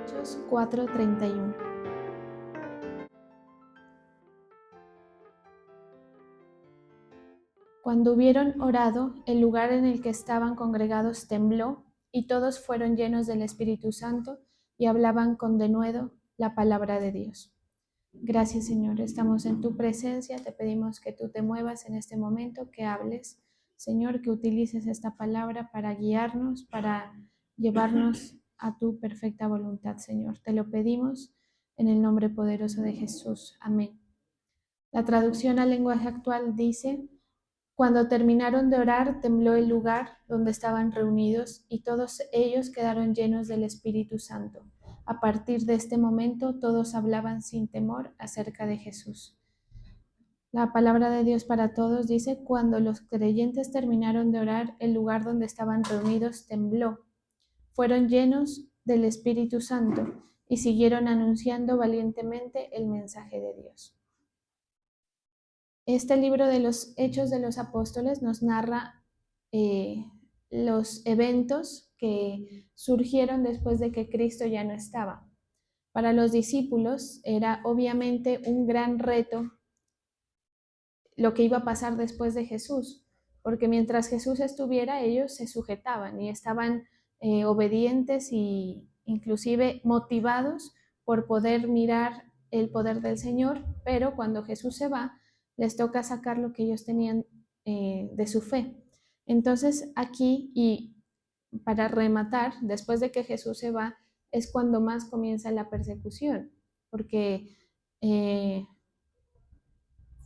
Hechos 4:31. Cuando hubieron orado, el lugar en el que estaban congregados tembló, y todos fueron llenos del Espíritu Santo y hablaban con denuedo la palabra de Dios. Gracias, Señor, estamos en tu presencia, te pedimos que tú te muevas en este momento, que hables, Señor, que utilices esta palabra para guiarnos, para llevarnos a tu perfecta voluntad, Señor. Te lo pedimos en el nombre poderoso de Jesús. Amén. La traducción al lenguaje actual dice: cuando terminaron de orar, tembló el lugar donde estaban reunidos y todos ellos quedaron llenos del Espíritu Santo. A partir de este momento, todos hablaban sin temor acerca de Jesús. La palabra de Dios para todos dice: cuando los creyentes terminaron de orar, el lugar donde estaban reunidos tembló. Fueron llenos del Espíritu Santo y siguieron anunciando valientemente el mensaje de Dios. Este libro de los Hechos de los Apóstoles nos narra los eventos que surgieron después de que Cristo ya no estaba. Para los discípulos era obviamente un gran reto lo que iba a pasar después de Jesús, porque mientras Jesús estuviera, ellos se sujetaban y estaban obedientes e inclusive motivados por poder mirar el poder del Señor, pero cuando Jesús se va, les toca sacar lo que ellos tenían de su fe. Entonces aquí, y para rematar, después de que Jesús se va, es cuando más comienza la persecución, porque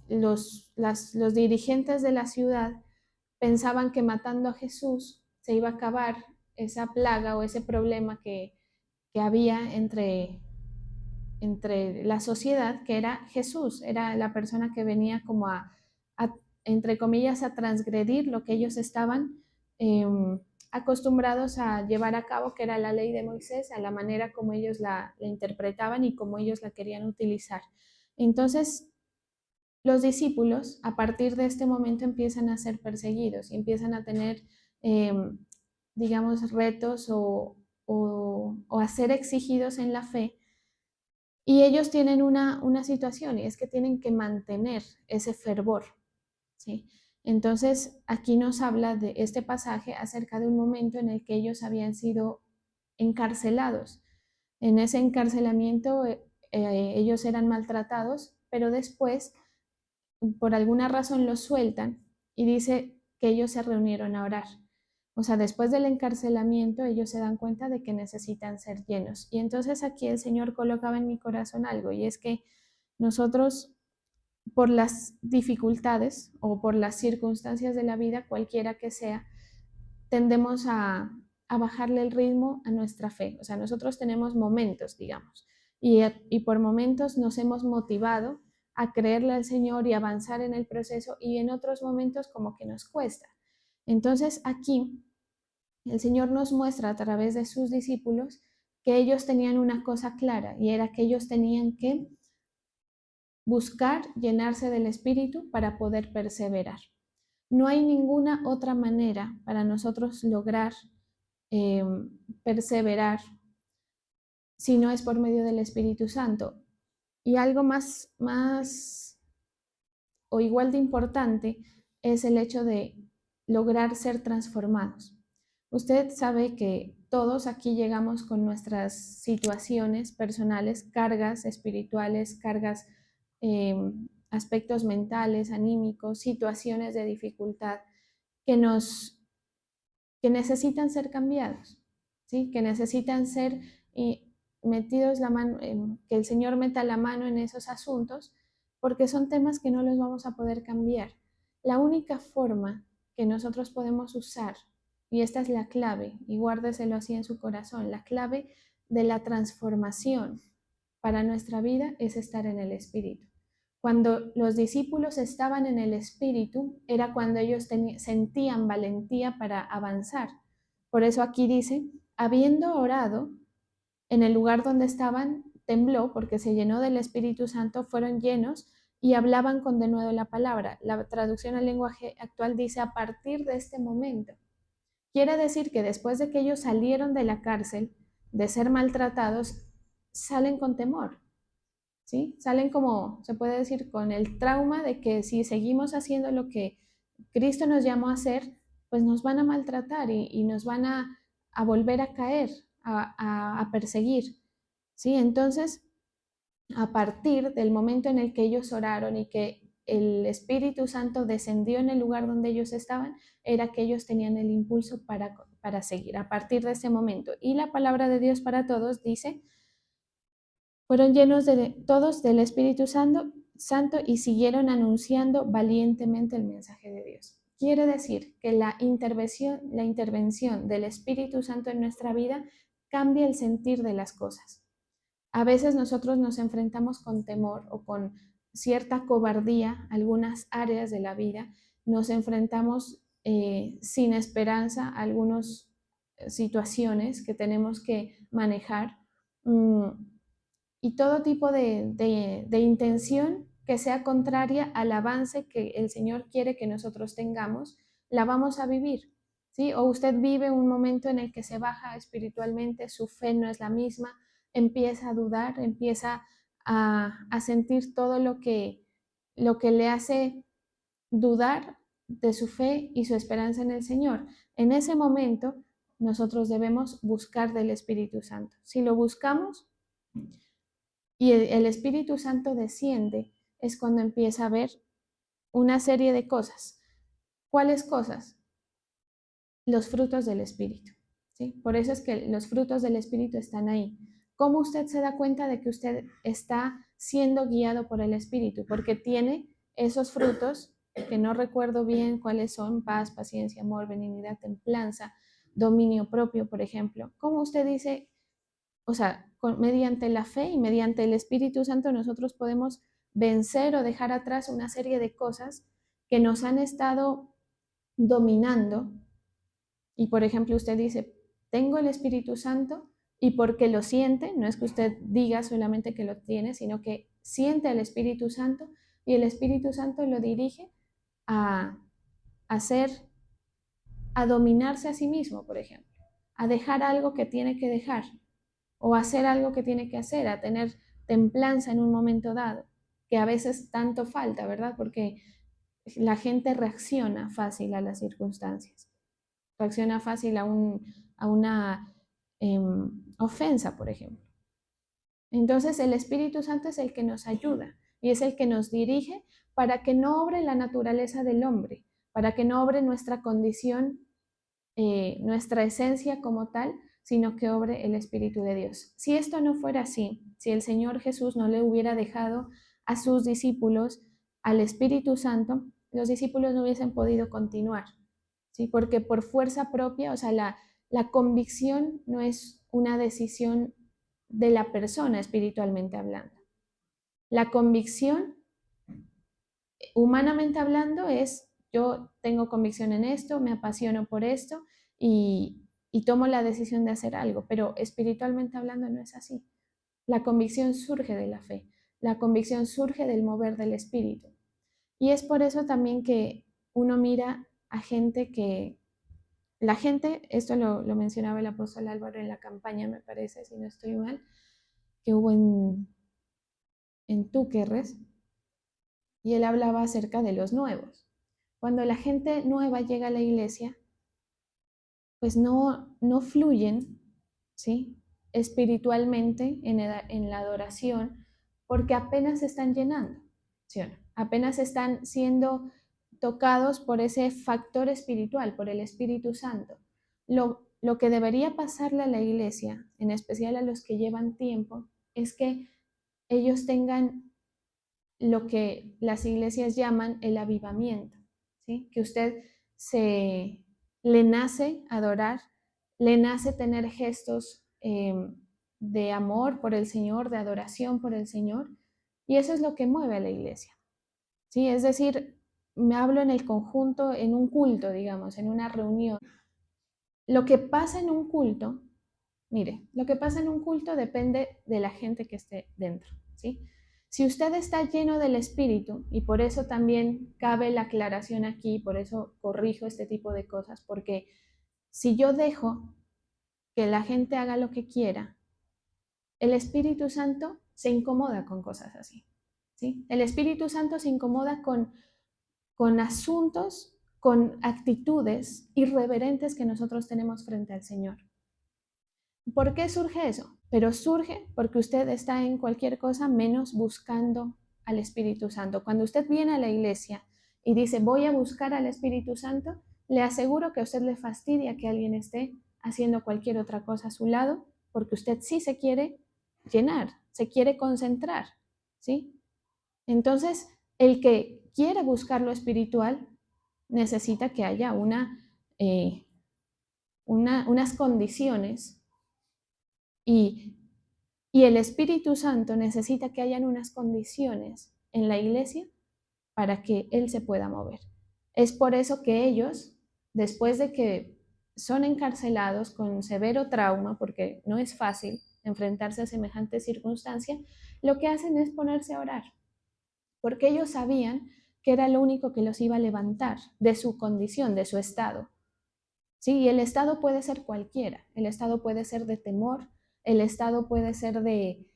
los dirigentes de la ciudad pensaban que matando a Jesús se iba a acabar esa plaga o ese problema que había entre la sociedad, que era Jesús, era la persona que venía como entre comillas, a transgredir lo que ellos estaban acostumbrados a llevar a cabo, que era la ley de Moisés, a la manera como ellos la interpretaban y como ellos la querían utilizar. Entonces, los discípulos, a partir de este momento, empiezan a ser perseguidos y empiezan a tener, digamos, retos o a ser exigidos en la fe. Y ellos tienen una situación, y es que tienen que mantener ese fervor, ¿sí? Entonces, aquí nos habla de este pasaje acerca de un momento en el que ellos habían sido encarcelados. En ese encarcelamiento, ellos eran maltratados, pero después, por alguna razón, los sueltan y dice que ellos se reunieron a orar. O sea, después del encarcelamiento, ellos se dan cuenta de que necesitan ser llenos. Y entonces aquí el Señor colocaba en mi corazón algo, y es que nosotros, por las dificultades o por las circunstancias de la vida, cualquiera que sea, tendemos a bajarle el ritmo a nuestra fe. O sea, nosotros tenemos momentos, digamos, y por momentos nos hemos motivado a creerle al Señor y avanzar en el proceso, y en otros momentos como que nos cuesta. Entonces aquí el Señor nos muestra a través de sus discípulos que ellos tenían una cosa clara, y era que ellos tenían que buscar llenarse del Espíritu para poder perseverar. No hay ninguna otra manera para nosotros lograr perseverar si no es por medio del Espíritu Santo. Y algo más o igual de importante es el hecho de lograr ser transformados. Usted sabe que todos aquí llegamos con nuestras situaciones personales, cargas espirituales, cargas, aspectos mentales, anímicos, situaciones de dificultad que necesitan ser cambiados, ¿sí? Que necesitan ser metidos la mano, que el Señor meta la mano en esos asuntos, porque son temas que no los vamos a poder cambiar. La única forma que nosotros podemos usar, y esta es la clave, y guárdeselo así en su corazón, la clave de la transformación para nuestra vida es estar en el Espíritu. Cuando los discípulos estaban en el Espíritu, era cuando ellos sentían valentía para avanzar. Por eso aquí dice: habiendo orado, en el lugar donde estaban tembló, porque se llenó del Espíritu Santo, fueron llenos y hablaban con denuedo la palabra. La traducción al lenguaje actual dice: a partir de este momento. Quiere decir que después de que ellos salieron de la cárcel, de ser maltratados, salen con temor, ¿sí? Salen como, se puede decir, con el trauma de que si seguimos haciendo lo que Cristo nos llamó a hacer, pues nos van a maltratar y nos van a volver a caer, a perseguir, ¿sí? Entonces, a partir del momento en el que ellos oraron y que el Espíritu Santo descendió en el lugar donde ellos estaban, era que ellos tenían el impulso para seguir a partir de ese momento. Y la palabra de Dios para todos dice, fueron llenos de todos del Espíritu Santo y siguieron anunciando valientemente el mensaje de Dios. Quiere decir que la intervención del Espíritu Santo en nuestra vida cambia el sentir de las cosas. A veces nosotros nos enfrentamos con temor o con cierta cobardía, algunas áreas de la vida, nos enfrentamos sin esperanza a algunas situaciones que tenemos que manejar y todo tipo de intención que sea contraria al avance que el Señor quiere que nosotros tengamos, la vamos a vivir. ¿Sí? O usted vive un momento en el que se baja espiritualmente, su fe no es la misma, empieza a dudar, empieza a sentir todo lo que le hace dudar de su fe y su esperanza en el Señor. En ese momento, nosotros debemos buscar del Espíritu Santo. Si lo buscamos y el Espíritu Santo desciende, es cuando empieza a ver una serie de cosas. ¿Cuáles cosas? Los frutos del Espíritu. ¿Sí? Por eso es que los frutos del Espíritu están ahí. ¿Cómo usted se da cuenta de que usted está siendo guiado por el Espíritu? Porque tiene esos frutos, que no recuerdo bien cuáles son: paz, paciencia, amor, benignidad, templanza, dominio propio, por ejemplo. ¿Cómo usted dice? O sea, mediante la fe y mediante el Espíritu Santo nosotros podemos vencer o dejar atrás una serie de cosas que nos han estado dominando. Y por ejemplo, usted dice, tengo el Espíritu Santo, y porque lo siente, no es que usted diga solamente que lo tiene, sino que siente al Espíritu Santo y el Espíritu Santo lo dirige a hacer, a dominarse a sí mismo, por ejemplo, a dejar algo que tiene que dejar o hacer algo que tiene que hacer, a tener templanza en un momento dado, que a veces tanto falta, ¿verdad? Porque la gente reacciona fácil a las circunstancias, reacciona fácil a una ofensa, por ejemplo. Entonces el Espíritu Santo es el que nos ayuda y es el que nos dirige para que no obre la naturaleza del hombre, para que no obre nuestra condición, nuestra esencia como tal, sino que obre el Espíritu de Dios. Si esto no fuera así, si el Señor Jesús no le hubiera dejado a sus discípulos al Espíritu Santo, los discípulos no hubiesen podido continuar, ¿sí? Porque por fuerza propia, o sea, la convicción no es una decisión de la persona espiritualmente hablando. La convicción, humanamente hablando, es: yo tengo convicción en esto, me apasiono por esto y tomo la decisión de hacer algo, pero espiritualmente hablando no es así. La convicción surge de la fe, la convicción surge del mover del espíritu. Y es por eso también que uno mira a gente que, la gente, esto lo mencionaba el apóstol Álvaro en la campaña, me parece, si no estoy mal, que hubo en Túquerres, y él hablaba acerca de los nuevos. Cuando la gente nueva llega a la iglesia, pues no fluyen, ¿sí? Espiritualmente en la adoración, porque apenas se están llenando, ¿sí? Apenas están siendo tocados por ese factor espiritual, por el Espíritu Santo. Lo que debería pasarle a la iglesia, en especial a los que llevan tiempo, es que ellos tengan lo que las iglesias llaman el avivamiento, ¿sí? Que usted le nace adorar, le nace tener gestos de amor por el Señor, de adoración por el Señor, y eso es lo que mueve a la iglesia, ¿sí? Es decir, me hablo en el conjunto, en un culto, digamos, en una reunión. Lo que pasa en un culto, mire, lo que pasa en un culto depende de la gente que esté dentro, ¿sí? Si usted está lleno del Espíritu, y por eso también cabe la aclaración aquí, por eso corrijo este tipo de cosas, porque si yo dejo que la gente haga lo que quiera, el Espíritu Santo se incomoda con cosas así, ¿sí? El Espíritu Santo se incomoda con asuntos, con actitudes irreverentes que nosotros tenemos frente al Señor. ¿Por qué surge eso? Pero surge porque usted está en cualquier cosa menos buscando al Espíritu Santo. Cuando usted viene a la iglesia y dice, voy a buscar al Espíritu Santo, le aseguro que a usted le fastidia que alguien esté haciendo cualquier otra cosa a su lado, porque usted sí se quiere llenar, se quiere concentrar, ¿sí? Entonces, el que quiere buscar lo espiritual necesita que haya unas condiciones y, y el Espíritu Santo necesita que hayan unas condiciones en la iglesia para que Él se pueda mover. Es por eso que ellos, después de que son encarcelados con severo trauma, porque no es fácil enfrentarse a semejante circunstancia, lo que hacen es ponerse a orar, porque ellos sabían que era lo único que los iba a levantar de su condición, de su estado. Sí, y el estado puede ser cualquiera, el estado puede ser de temor, el estado puede ser de,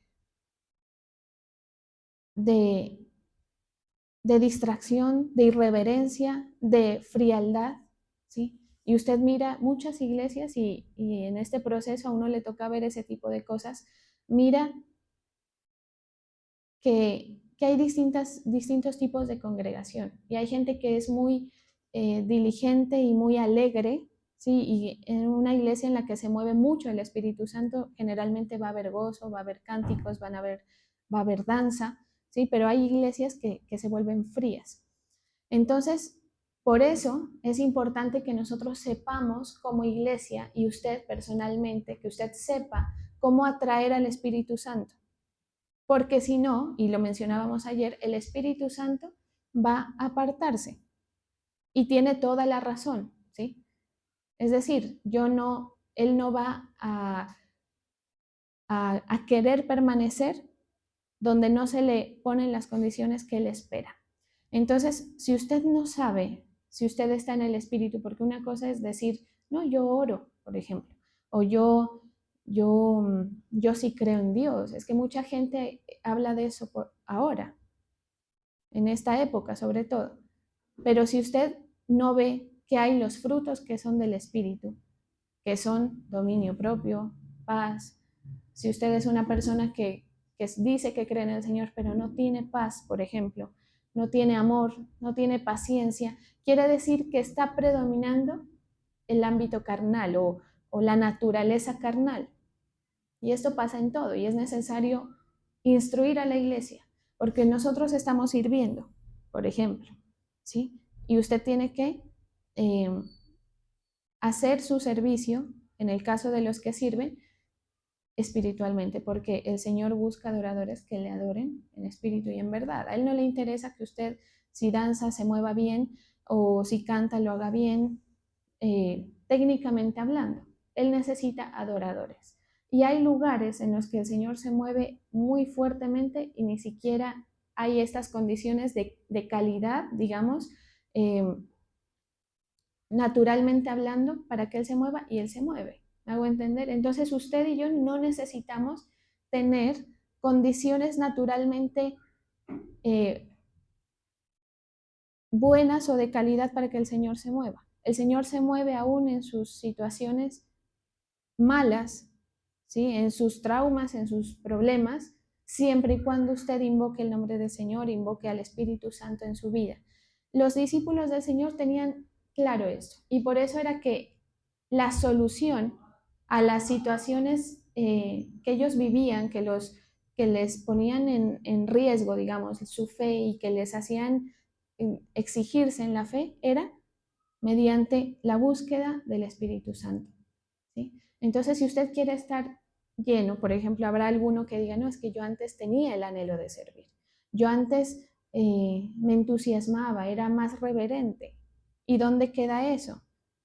de distracción, de irreverencia, de frialdad, ¿sí? Y usted mira muchas iglesias y en este proceso a uno le toca ver ese tipo de cosas, mira que hay distintos tipos de congregación y hay gente que es muy diligente y muy alegre, ¿sí? Y en una iglesia en la que se mueve mucho el Espíritu Santo, generalmente va a haber gozo, va a haber cánticos, va a haber danza, ¿sí? Pero hay iglesias que se vuelven frías. Entonces, por eso es importante que nosotros sepamos como iglesia y usted personalmente, que usted sepa cómo atraer al Espíritu Santo. Porque si no, y lo mencionábamos ayer, el Espíritu Santo va a apartarse y tiene toda la razón, ¿sí? Es decir, él no va a querer permanecer donde no se le ponen las condiciones que él espera. Entonces, si usted no sabe si usted está en el Espíritu, porque una cosa es decir, no, yo oro, por ejemplo, o yo sí creo en Dios. Es que mucha gente habla de eso por ahora, en esta época sobre todo. Pero si usted no ve que hay los frutos que son del Espíritu, que son dominio propio, paz, si usted es una persona que dice que cree en el Señor, pero no tiene paz, por ejemplo, no tiene amor, no tiene paciencia, quiere decir que está predominando el ámbito carnal o la naturaleza carnal. Y esto pasa en todo y es necesario instruir a la iglesia, porque nosotros estamos sirviendo, por ejemplo, ¿sí? Y usted tiene que eh, hacer su servicio, en el caso de los que sirven, espiritualmente, porque el Señor busca adoradores que le adoren en espíritu y en verdad. A Él no le interesa que usted, si danza, se mueva bien o si canta, lo haga bien, técnicamente hablando. Él necesita adoradores. Y hay lugares en los que el Señor se mueve muy fuertemente y ni siquiera hay estas condiciones de calidad, digamos, eh, naturalmente hablando, para que Él se mueva y Él se mueve. ¿Me hago entender? Entonces usted y yo no necesitamos tener condiciones naturalmente eh, buenas o de calidad para que el Señor se mueva. El Señor se mueve aún en sus situaciones malas, ¿sí? En sus traumas, en sus problemas, siempre y cuando usted invoque el nombre del Señor, invoque al Espíritu Santo en su vida. Los discípulos del Señor tenían claro esto y por eso era que la solución a las situaciones que ellos vivían, que les ponían en riesgo, digamos, su fe y que les hacían exigirse en la fe, era mediante la búsqueda del Espíritu Santo, ¿sí? Entonces, si usted quiere estar lleno, por ejemplo, habrá alguno que diga, no, es que yo antes tenía el anhelo de servir, yo antes me entusiasmaba, era más reverente. ¿Y dónde queda eso?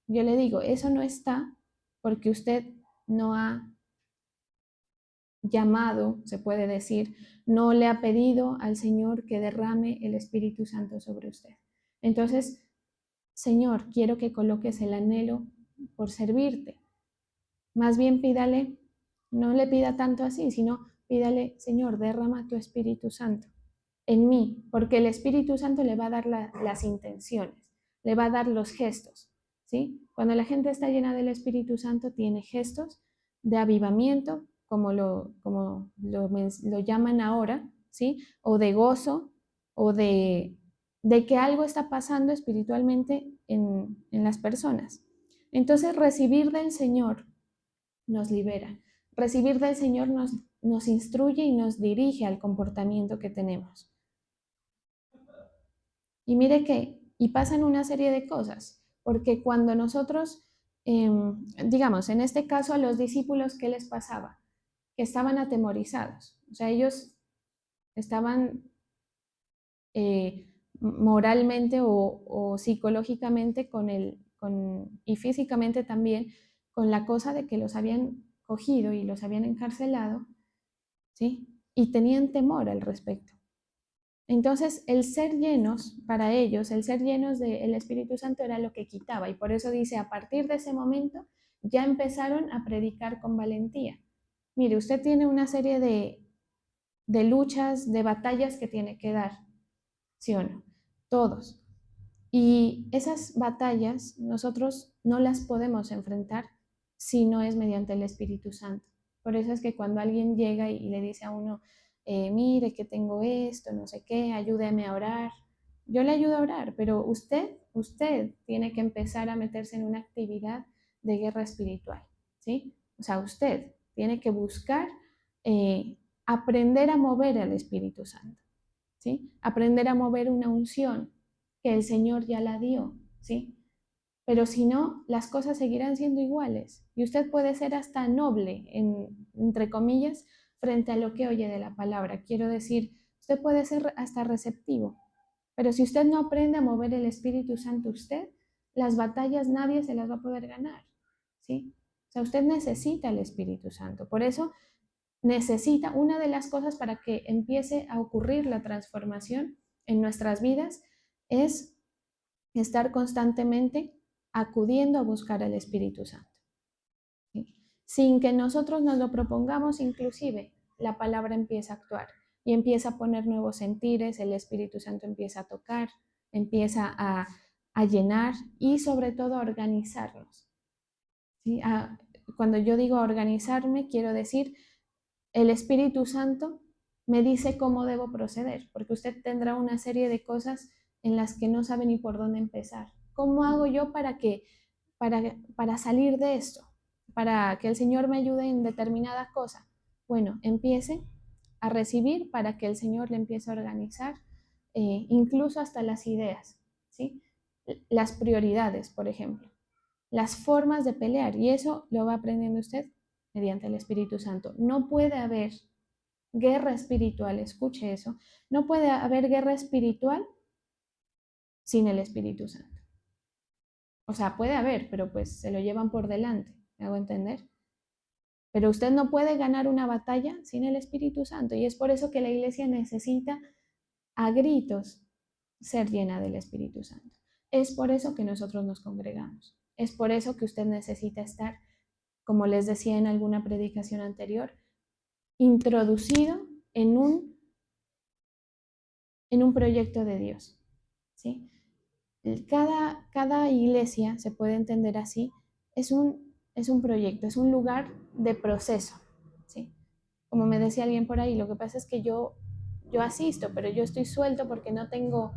Yo le digo, eso no está porque usted no ha llamado, se puede decir, no le ha pedido al Señor que derrame el Espíritu Santo sobre usted. Entonces, Señor, quiero que coloques el anhelo por servirte. Más bien pídale No le pida tanto así, sino pídale, Señor, derrama tu Espíritu Santo en mí, porque el Espíritu Santo le va a dar las intenciones, le va a dar los gestos, ¿sí? Cuando la gente está llena del Espíritu Santo, tiene gestos de avivamiento, como lo llaman ahora, ¿sí? O de gozo, o de que algo está pasando espiritualmente en las personas. Entonces, recibir del Señor nos libera. Recibir del Señor nos instruye y nos dirige al comportamiento que tenemos. Y mire que, y pasan una serie de cosas, porque cuando nosotros, digamos, en este caso a los discípulos, ¿qué les pasaba? Que estaban atemorizados, o sea, ellos estaban moralmente o psicológicamente y físicamente también con la cosa de que los habían cogido y los habían encarcelado, ¿sí? Y tenían temor al respecto. Entonces, el ser llenos, para ellos, el ser llenos del Espíritu Santo era lo que quitaba. Y por eso dice, a partir de ese momento, ya empezaron a predicar con valentía. Mire, usted tiene una serie de luchas, de batallas que tiene que dar, ¿sí o no? Todos. Y esas batallas nosotros no las podemos enfrentar si no es mediante el Espíritu Santo. Por eso es que cuando alguien llega y le dice a uno, mire que tengo esto, no sé qué, ayúdeme a orar, yo le ayudo a orar, pero usted tiene que empezar a meterse en una actividad de guerra espiritual, ¿sí? O sea, usted tiene que buscar aprender a mover al Espíritu Santo, ¿sí? Aprender a mover una unción que el Señor ya la dio, ¿sí? Pero si no, las cosas seguirán siendo iguales y usted puede ser hasta noble, entre comillas, frente a lo que oye de la palabra. Quiero decir, usted puede ser hasta receptivo, pero si usted no aprende a mover el Espíritu Santo usted, las batallas nadie se las va a poder ganar, ¿sí? O sea, usted necesita el Espíritu Santo. Por eso necesita, una de las cosas para que empiece a ocurrir la transformación en nuestras vidas es estar constantemente acudiendo a buscar al Espíritu Santo, ¿sí? Sin que nosotros nos lo propongamos, inclusive la palabra empieza a actuar y empieza a poner nuevos sentires, el Espíritu Santo empieza a tocar, empieza a llenar y sobre todo a organizarnos, ¿sí? Cuando yo digo organizarme, quiero decir el Espíritu Santo me dice cómo debo proceder, porque usted tendrá una serie de cosas en las que no sabe ni por dónde empezar. ¿Cómo hago yo para salir de esto? Para que el Señor me ayude en determinada cosa. Bueno, empiece a recibir para que el Señor le empiece a organizar, incluso hasta las ideas, ¿sí? Las prioridades, por ejemplo, las formas de pelear, y eso lo va aprendiendo usted mediante el Espíritu Santo. No puede haber guerra espiritual, escuche eso, no puede haber guerra espiritual sin el Espíritu Santo. O sea, puede haber, pero pues se lo llevan por delante, ¿me hago entender? Pero usted no puede ganar una batalla sin el Espíritu Santo y es por eso que la iglesia necesita a gritos ser llena del Espíritu Santo. Es por eso que nosotros nos congregamos. Es por eso que usted necesita estar, como les decía en alguna predicación anterior, introducido en un proyecto de Dios, ¿sí? Cada iglesia, se puede entender así, es un proyecto, es un lugar de proceso, ¿sí? Como me decía alguien por ahí, lo que pasa es que yo asisto, pero yo estoy suelto porque no tengo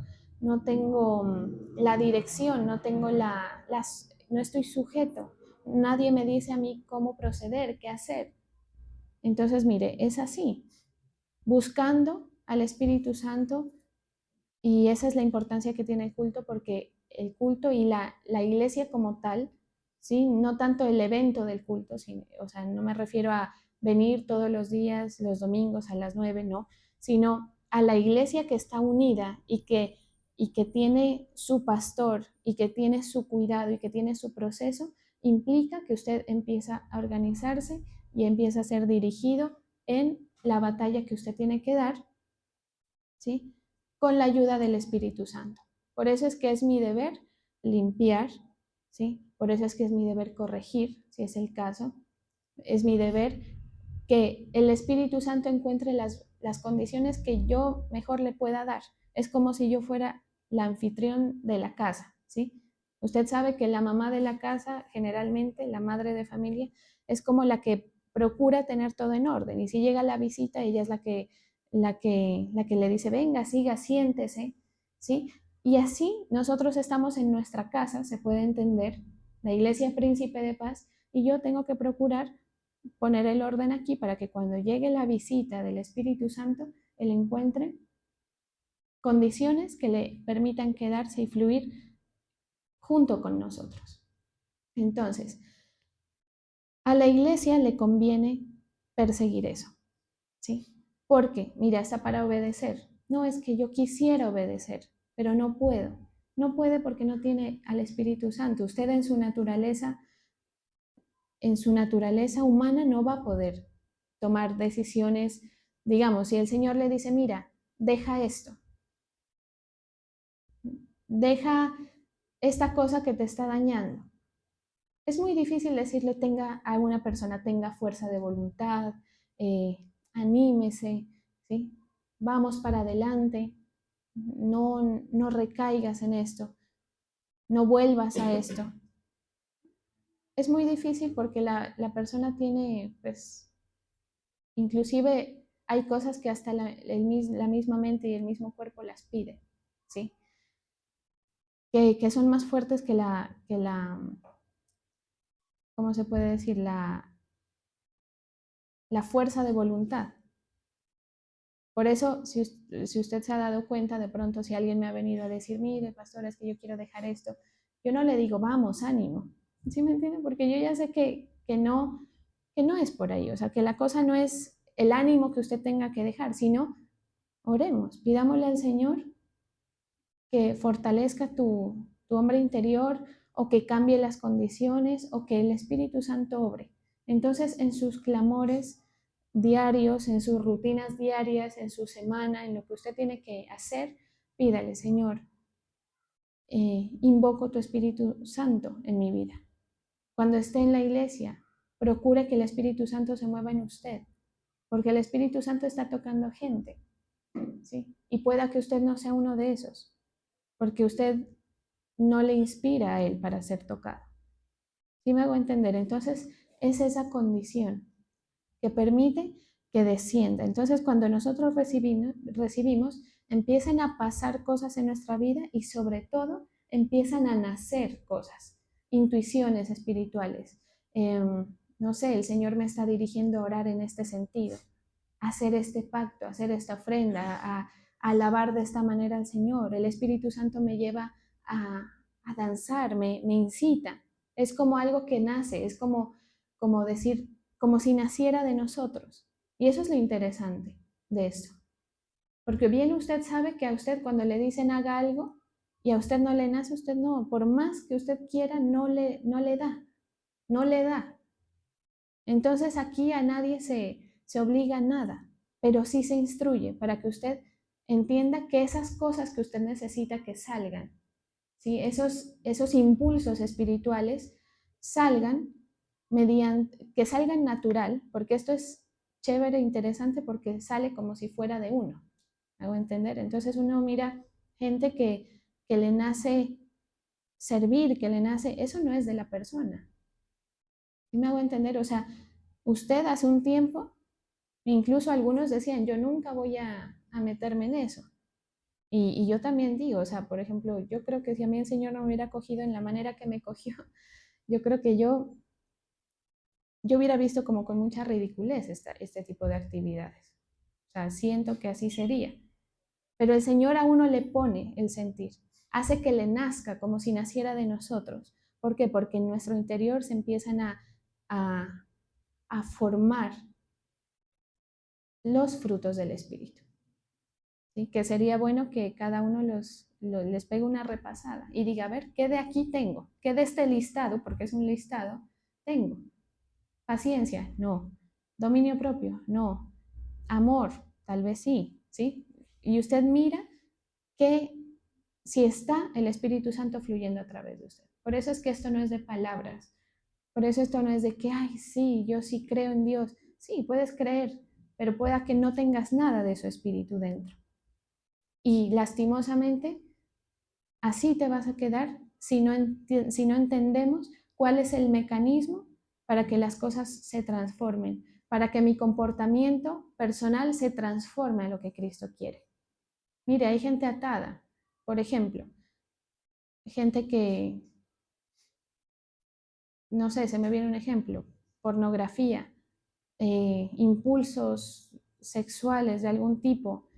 la dirección, no estoy sujeto. Nadie me dice a mí cómo proceder, qué hacer. Entonces, mire, es así, buscando al Espíritu Santo. Y esa es la importancia que tiene el culto, porque el culto y la iglesia como tal, ¿sí? No tanto el evento del culto, o sea, no me refiero a venir todos los días, los domingos a las 9, no, sino a la iglesia que está unida y que tiene su pastor y que tiene su cuidado y que tiene su proceso, implica que usted empieza a organizarse y empieza a ser dirigido en la batalla que usted tiene que dar, ¿sí? Con la ayuda del Espíritu Santo. Por eso es que es mi deber limpiar, ¿sí? Por eso es que es mi deber corregir, si es el caso. Es mi deber que el Espíritu Santo encuentre las condiciones que yo mejor le pueda dar. Es como si yo fuera la anfitrión de la casa, ¿sí? Usted sabe que la mamá de la casa, generalmente la madre de familia, es como la que procura tener todo en orden. Y si llega la visita, ella es la que le dice, venga, siga, siéntese, ¿sí? Y así nosotros estamos en nuestra casa, se puede entender, la iglesia Príncipe de Paz, y yo tengo que procurar poner el orden aquí para que cuando llegue la visita del Espíritu Santo, él encuentre condiciones que le permitan quedarse y fluir junto con nosotros. Entonces, a la iglesia le conviene perseguir eso, ¿sí? Porque, mira, está para obedecer. No es que yo quisiera obedecer, pero no puedo. No puede porque no tiene al Espíritu Santo. Usted en su naturaleza humana no va a poder tomar decisiones. Digamos, si el Señor le dice, mira, deja esto, deja esta cosa que te está dañando. Es muy difícil decirle a una persona, tenga fuerza de voluntad, anímese, ¿sí? Vamos para adelante, no recaigas en esto, no vuelvas a esto. Es muy difícil porque la persona tiene, pues, inclusive hay cosas que hasta la misma mente y el mismo cuerpo las pide, ¿sí? Que son más fuertes ¿cómo se puede decir? La fuerza de voluntad. Por eso, si usted se ha dado cuenta, de pronto si alguien me ha venido a decir, mire, pastor, es que yo quiero dejar esto, yo no le digo, vamos, ánimo. ¿Sí me entiende? Porque yo ya sé que no es por ahí, o sea, que la cosa no es el ánimo que usted tenga que dejar, sino oremos, pidámosle al Señor que fortalezca tu hombre interior o que cambie las condiciones o que el Espíritu Santo obre. Entonces, en sus clamores diarios, en sus rutinas diarias, en su semana, en lo que usted tiene que hacer, pídale, Señor, invoco tu Espíritu Santo en mi vida. Cuando esté en la iglesia, procure que el Espíritu Santo se mueva en usted, porque el Espíritu Santo está tocando gente, ¿sí? Y pueda que usted no sea uno de esos, porque usted no le inspira a él para ser tocado. ¿Sí me hago entender? Entonces, es esa condición que permite que descienda. Entonces, cuando nosotros recibimos, empiezan a pasar cosas en nuestra vida y sobre todo empiezan a nacer cosas, intuiciones espirituales. No sé, el Señor me está dirigiendo a orar en este sentido, a hacer este pacto, a hacer esta ofrenda, a alabar de esta manera al Señor. El Espíritu Santo me lleva a danzar, me incita. Es como algo que nace, es como decir, como si naciera de nosotros. Y eso es lo interesante de esto. Porque bien usted sabe que a usted cuando le dicen haga algo y a usted no le nace, usted no, por más que usted quiera, no le da, no le da. Entonces aquí a nadie se obliga a nada, pero sí se instruye para que usted entienda que esas cosas que usted necesita que salgan, ¿sí? Esos impulsos espirituales salgan que salgan natural, porque esto es chévere e interesante porque sale como si fuera de uno, ¿hago entender? Entonces uno mira gente que le nace servir, que le nace, eso no es de la persona, ¿sí me hago entender? O sea, usted hace un tiempo, incluso algunos decían, yo nunca voy a meterme en eso. Y yo también digo, o sea, por ejemplo, yo creo que si a mí el Señor no me hubiera cogido en la manera que me cogió, yo creo que yo hubiera visto como con mucha ridiculez este tipo de actividades. O sea, siento que así sería. Pero el Señor a uno le pone el sentir, hace que le nazca como si naciera de nosotros. ¿Por qué? Porque en nuestro interior se empiezan a, a formar los frutos del Espíritu. ¿Sí? Que sería bueno que cada uno les pegue una repasada y diga, a ver, ¿qué de aquí tengo? ¿Qué de este listado, porque es un listado, tengo? Paciencia, no. Dominio propio, no. Amor, tal vez sí, ¿sí? Y usted mira que si está el Espíritu Santo fluyendo a través de usted. Por eso es que esto no es de palabras. Por eso esto no es de que, ay, sí, yo sí creo en Dios. Sí, puedes creer, pero pueda que no tengas nada de su espíritu dentro. Y lastimosamente, así te vas a quedar si no entendemos cuál es el mecanismo para que las cosas se transformen, para que mi comportamiento personal se transforme a lo que Cristo quiere. Mire, hay gente atada, por ejemplo, gente que, no sé, se me viene un ejemplo, pornografía, impulsos sexuales de algún tipo,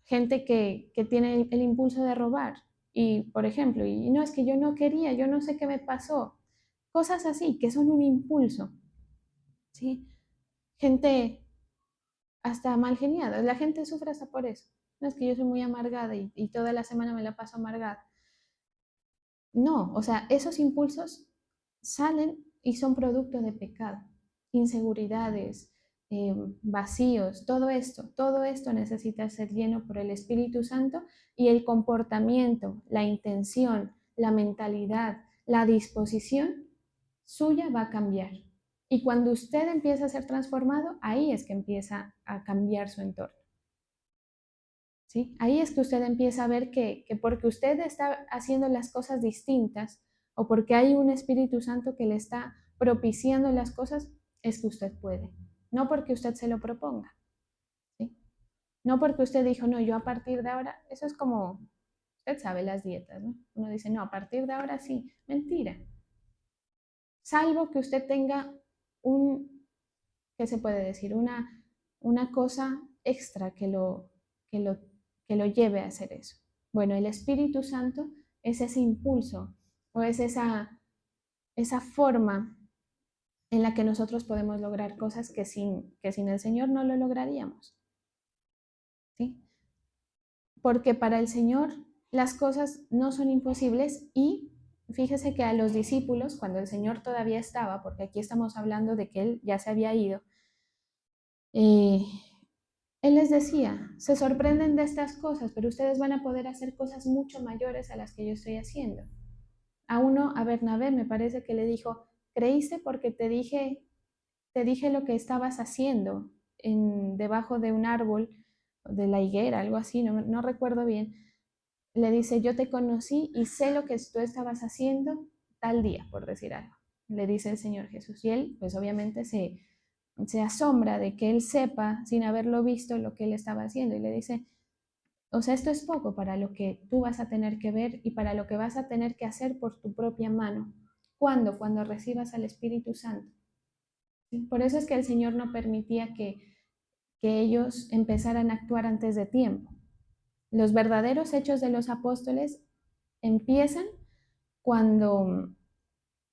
gente que tiene el impulso de robar y, por ejemplo, y no es que yo no quería, yo no sé qué me pasó, cosas así que son un impulso, ¿sí? Gente hasta mal geniada, la gente sufre hasta por eso. No es que yo soy muy amargada y toda la semana me la paso amargada. No, o sea, esos impulsos salen y son producto de pecado, inseguridades, vacíos, todo esto necesita ser lleno por el Espíritu Santo y el comportamiento, la intención, la mentalidad, la disposición suya va a cambiar. Y cuando usted empieza a ser transformado, ahí es que empieza a cambiar su entorno. ¿Sí? Ahí es que usted empieza a ver que porque usted está haciendo las cosas distintas o porque hay un Espíritu Santo que le está propiciando las cosas, es que usted puede. No porque usted se lo proponga. ¿Sí? No porque usted dijo, no, yo a partir de ahora, eso es como, usted sabe las dietas, ¿no? Uno dice, no, a partir de ahora sí. Mentira. Salvo que usted tenga ¿qué se puede decir? Una cosa extra que lo, que lo lleve a hacer eso. Bueno, el Espíritu Santo es ese impulso o es esa forma en la que nosotros podemos lograr cosas que sin el Señor no lo lograríamos. ¿Sí? Porque para el Señor las cosas no son imposibles y fíjese que a los discípulos, cuando el Señor todavía estaba, porque aquí estamos hablando de que Él ya se había ido, eh, Él les decía, se sorprenden de estas cosas, pero ustedes van a poder hacer cosas mucho mayores a las que yo estoy haciendo. A Bernabé me parece que le dijo, creíste porque te dije lo que estabas haciendo debajo de un árbol, de la higuera, algo así, no recuerdo bien. Le dice, yo te conocí y sé lo que tú estabas haciendo tal día, por decir algo. Le dice el Señor Jesús. Y él, pues obviamente se asombra de que él sepa, sin haberlo visto, lo que él estaba haciendo. Y le dice, o sea, esto es poco para lo que tú vas a tener que ver y para lo que vas a tener que hacer por tu propia mano. ¿Cuándo? Cuando recibas al Espíritu Santo. ¿Sí? Por eso es que el Señor no permitía que ellos empezaran a actuar antes de tiempo. Los verdaderos hechos de los apóstoles empiezan cuando,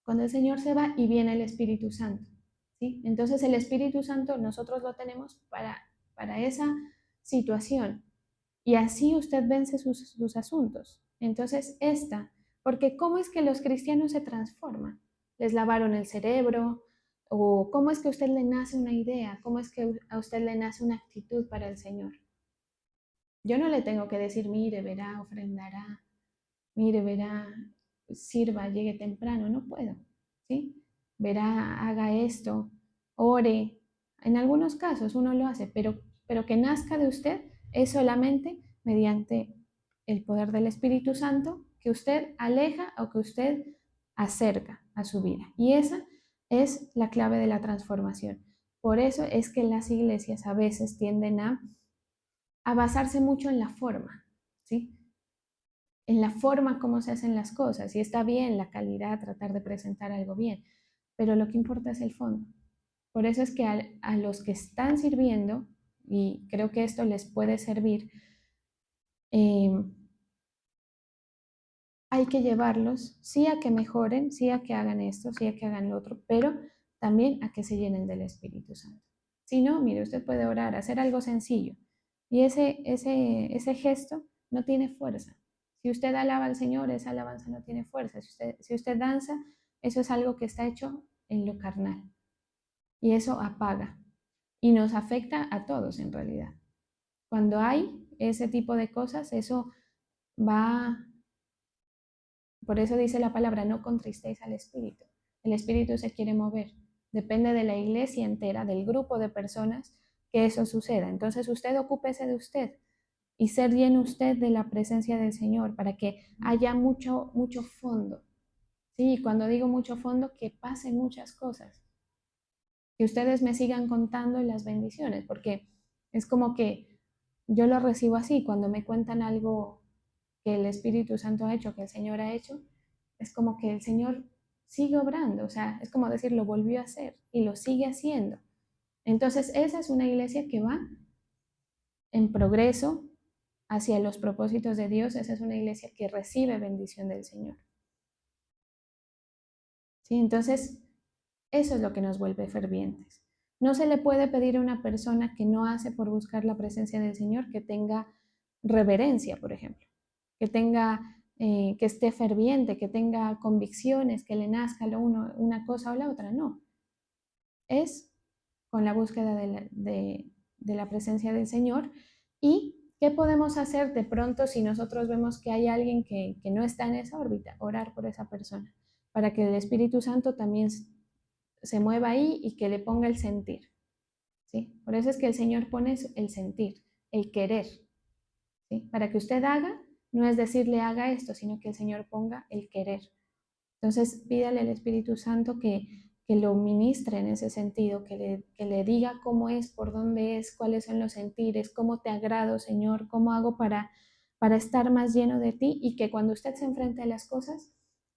cuando el Señor se va y viene el Espíritu Santo. ¿Sí? Entonces el Espíritu Santo nosotros lo tenemos para esa situación y así usted vence sus asuntos. Entonces porque ¿cómo es que los cristianos se transforman? ¿Les lavaron el cerebro? ¿O cómo es que a usted le nace una idea? ¿Cómo es que a usted le nace una actitud para el Señor? Yo no le tengo que decir, mire, verá, ofrendará, mire, verá, sirva, llegue temprano, no puedo, ¿sí? Verá, haga esto, ore. En algunos casos uno lo hace, pero que nazca de usted es solamente mediante el poder del Espíritu Santo que usted aleja o que usted acerca a su vida. Y esa es la clave de la transformación. Por eso es que las iglesias a veces tienden a basarse mucho en la forma, ¿sí? En la forma como se hacen las cosas. Y está bien la calidad, tratar de presentar algo bien, pero lo que importa es el fondo. Por eso es que a los que están sirviendo, y creo que esto les puede servir, eh, hay que llevarlos, sí a que mejoren, sí a que hagan esto, sí a que hagan lo otro, pero también a que se llenen del Espíritu Santo. Si no, mire, usted puede orar, hacer algo sencillo, y ese gesto no tiene fuerza. Si usted alaba al Señor, esa alabanza no tiene fuerza. Si usted danza, eso es algo que está hecho en lo carnal, y eso apaga, y nos afecta a todos en realidad. Cuando hay ese tipo de cosas, eso va. Por eso dice la palabra, no contristéis al Espíritu. El Espíritu se quiere mover. depende de la iglesia entera, del grupo de personas, que eso suceda. Entonces usted ocúpese de usted y ser lleno usted de la presencia del Señor para que haya mucho fondo. Sí, cuando digo mucho fondo, que pasen muchas cosas, que ustedes me sigan contando las bendiciones, porque es como que yo lo recibo así, cuando me cuentan algo que el Espíritu Santo ha hecho, que el Señor ha hecho, es como que el Señor sigue obrando, o sea, es como decir, lo volvió a hacer y lo sigue haciendo. Entonces, esa es una iglesia que va en progreso hacia los propósitos de Dios, esa es una iglesia que recibe bendición del Señor. ¿Sí? Entonces, eso es lo que nos vuelve fervientes. No se le puede pedir a una persona que no hace por buscar la presencia del Señor que tenga reverencia, por ejemplo, que tenga, que esté ferviente, que tenga convicciones, que le nazca lo uno, una cosa o la otra. No, es con la búsqueda de la presencia del Señor. ¿Y qué podemos hacer de pronto si nosotros vemos que hay alguien que no está en esa órbita? Orar por esa persona, para que el Espíritu Santo también se mueva ahí y que le ponga el sentir. ¿Sí? Por eso es que el Señor pone el sentir, el querer. ¿Sí? Para que usted haga, no es decirle haga esto, sino que el Señor ponga el querer. Entonces pídale al Espíritu Santo que lo ministre en ese sentido, que le diga cómo es, por dónde es, cuáles son los sentires, cómo te agrado, Señor, cómo hago para estar más lleno de ti, y que cuando usted se enfrente a las cosas,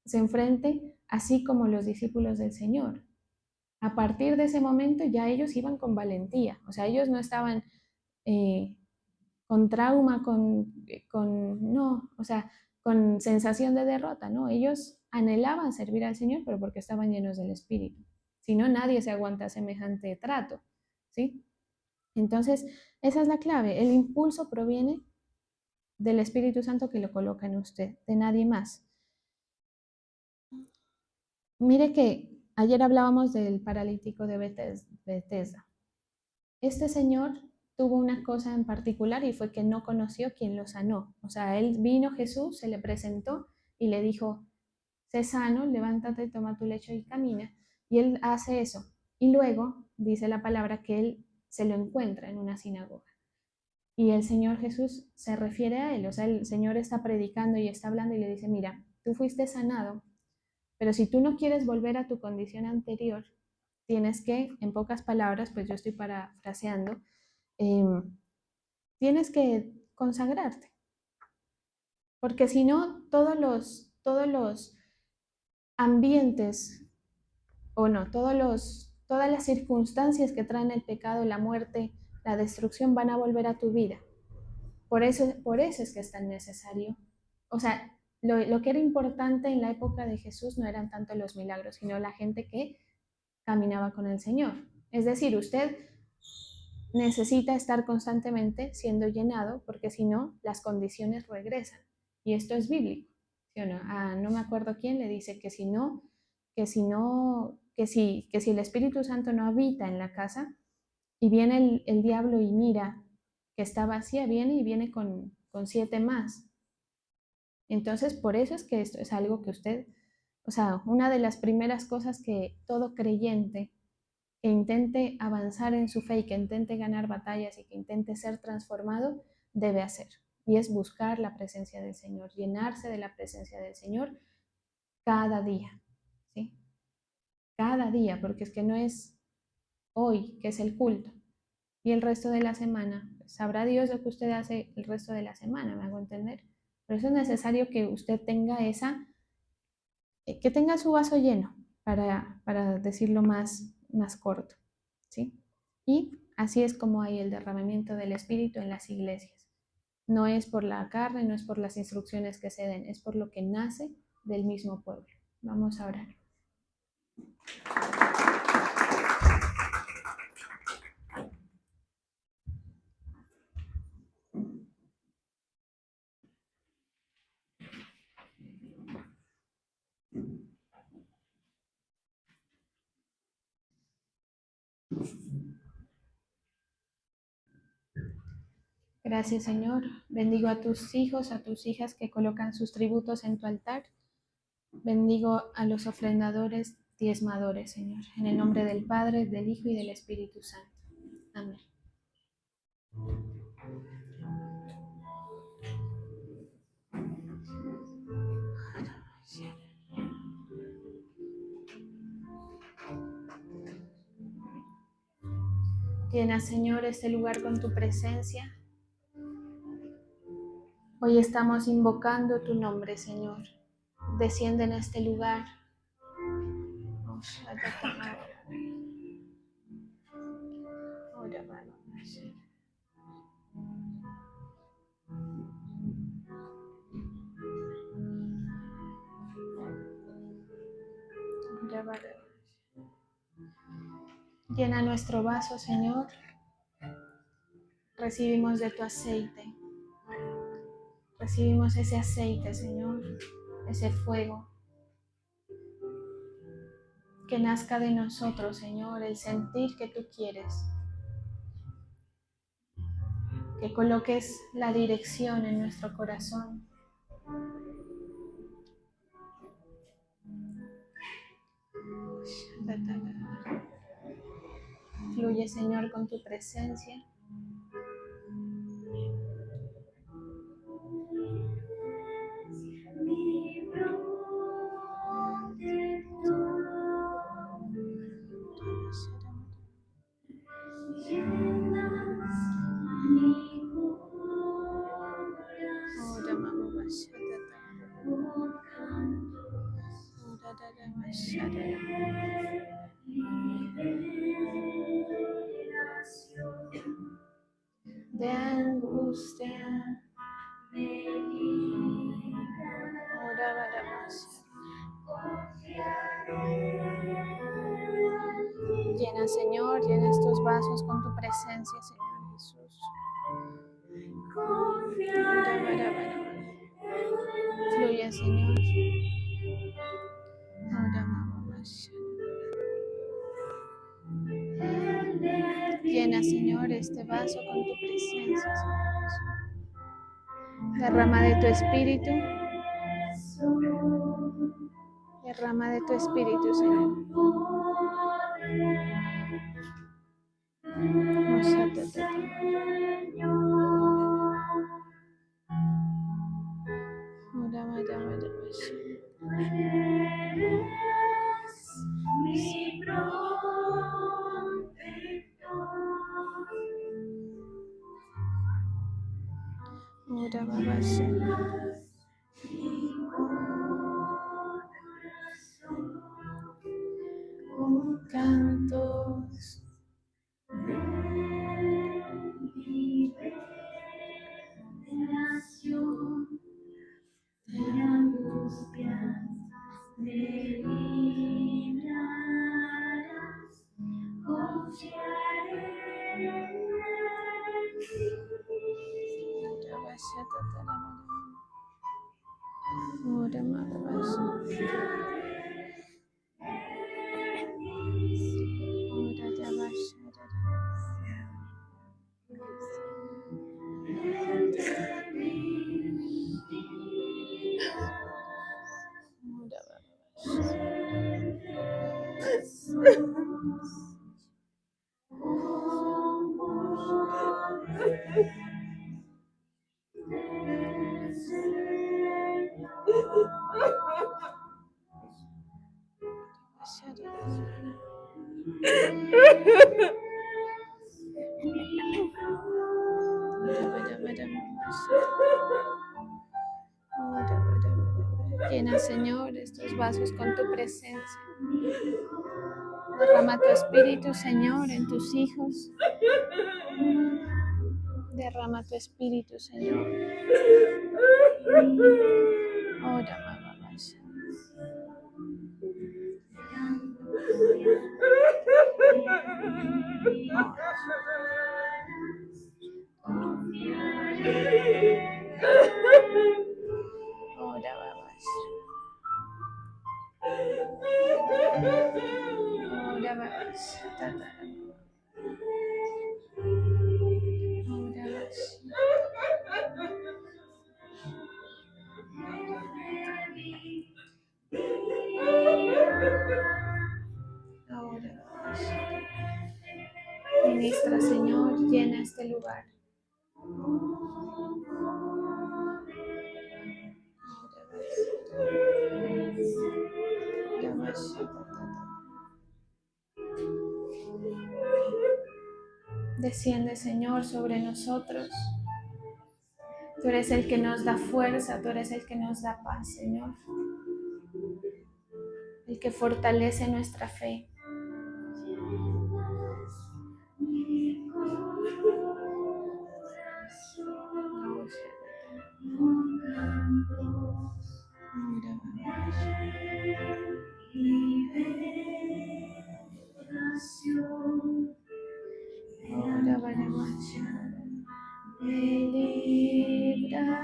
se enfrente así como los discípulos del Señor. A partir de ese momento ya ellos iban con valentía, o sea, ellos no estaban con trauma, no, o sea, con sensación de derrota, ¿no? Ellos anhelaban servir al Señor, pero porque estaban llenos del Espíritu. Si no, nadie se aguanta semejante trato, ¿sí? Entonces, esa es la clave. El impulso proviene del Espíritu Santo que lo coloca en usted, de nadie más. Mire que ayer hablábamos del paralítico de Bethesda. Este señor tuvo una cosa en particular y fue que no conoció quién lo sanó. O sea, él vino Jesús, se le presentó y le dijo, sé sano, levántate, toma tu lecho y camina. Y él hace eso. Y luego dice la palabra que él se lo encuentra en una sinagoga. Y el Señor Jesús se refiere a él. O sea, el Señor está predicando y está hablando y le dice, mira, tú fuiste sanado, pero si tú no quieres volver a tu condición anterior, tienes que, en pocas palabras, pues yo estoy parafraseando, tienes que consagrarte, porque si no, todos los ambientes, o no, todas las circunstancias que traen el pecado, la muerte, la destrucción van a volver a tu vida. Por eso es que es tan necesario. O sea, lo que era importante en la época de Jesús no eran tanto los milagros, sino la gente que caminaba con el Señor. Es decir, usted necesita estar constantemente siendo llenado, porque si no, las condiciones regresan. Y esto es bíblico, ¿sí o no? No me acuerdo quién le dice que si no, que si el Espíritu Santo no habita en la casa y viene el diablo y mira que está vacía, viene y viene con 7 más. Entonces, por eso es que esto es algo que usted, o sea, una de las primeras cosas que todo creyente que intente avanzar en su fe y que intente ganar batallas y que intente ser transformado, debe hacer. Y es buscar la presencia del Señor, llenarse de la presencia del Señor cada día, ¿sí? Cada día, porque es que no es hoy, que es el culto, y el resto de la semana. Sabrá Dios lo que usted hace el resto de la semana, ¿me hago entender? Por eso es necesario que usted tenga que tenga su vaso lleno, para decirlo más corto, ¿sí? Y así es como hay el derramamiento del Espíritu en las iglesias. No es por la carne, no es por las instrucciones que se den, es por lo que nace del mismo pueblo. Vamos a orar. Gracias, Señor. Bendigo a tus hijos, a tus hijas que colocan sus tributos en tu altar. Bendigo a los ofrendadores diezmadores, Señor. En el nombre del Padre, del Hijo y del Espíritu Santo. Amén. Llena, Señor, este lugar con tu presencia. Hoy estamos invocando tu nombre, Señor. Desciende en este lugar. Llena nuestro vaso, Señor. Recibimos de tu aceite. Recibimos ese aceite, Señor. Ese fuego. Que nazca de nosotros, Señor, el sentir que tú quieres. Que coloques la dirección en nuestro corazón. Fluye, Señor, con tu presencia. De angustia llena, Señor, llena estos vasos con tu presencia, Señor Jesús. Fluye, Señor. Llena, Señor, este vaso con tu presencia, Señor Jesús. Derrama de tu espíritu. Derrama de tu espíritu, Señor. Mi cantos de liberación, de angustias, me librarás, confiaré en ti. Llena, Señor, estos vasos con tu presencia. Derrama tu espíritu, Señor, en tus hijos. Derrama tu espíritu, Señor. Ora, mamá, Ministra, Señor, llena este lugar. Desciende, Señor, sobre nosotros. Tú eres el que nos da fuerza, tú eres el que nos da paz, Señor. El que fortalece nuestra fe. Me librarás,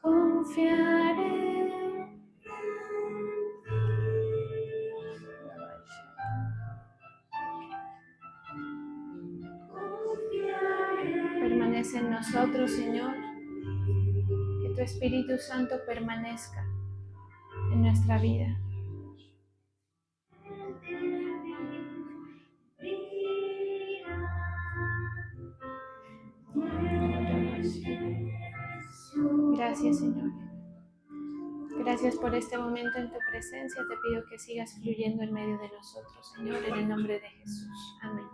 confiaré. Permanece en nosotros, Señor. Que tu Espíritu Santo permanezca en nuestra vida. Gracias, Señor. Gracias por este momento en tu presencia. Te pido que sigas fluyendo en medio de nosotros, Señor, en el nombre de Jesús. Amén.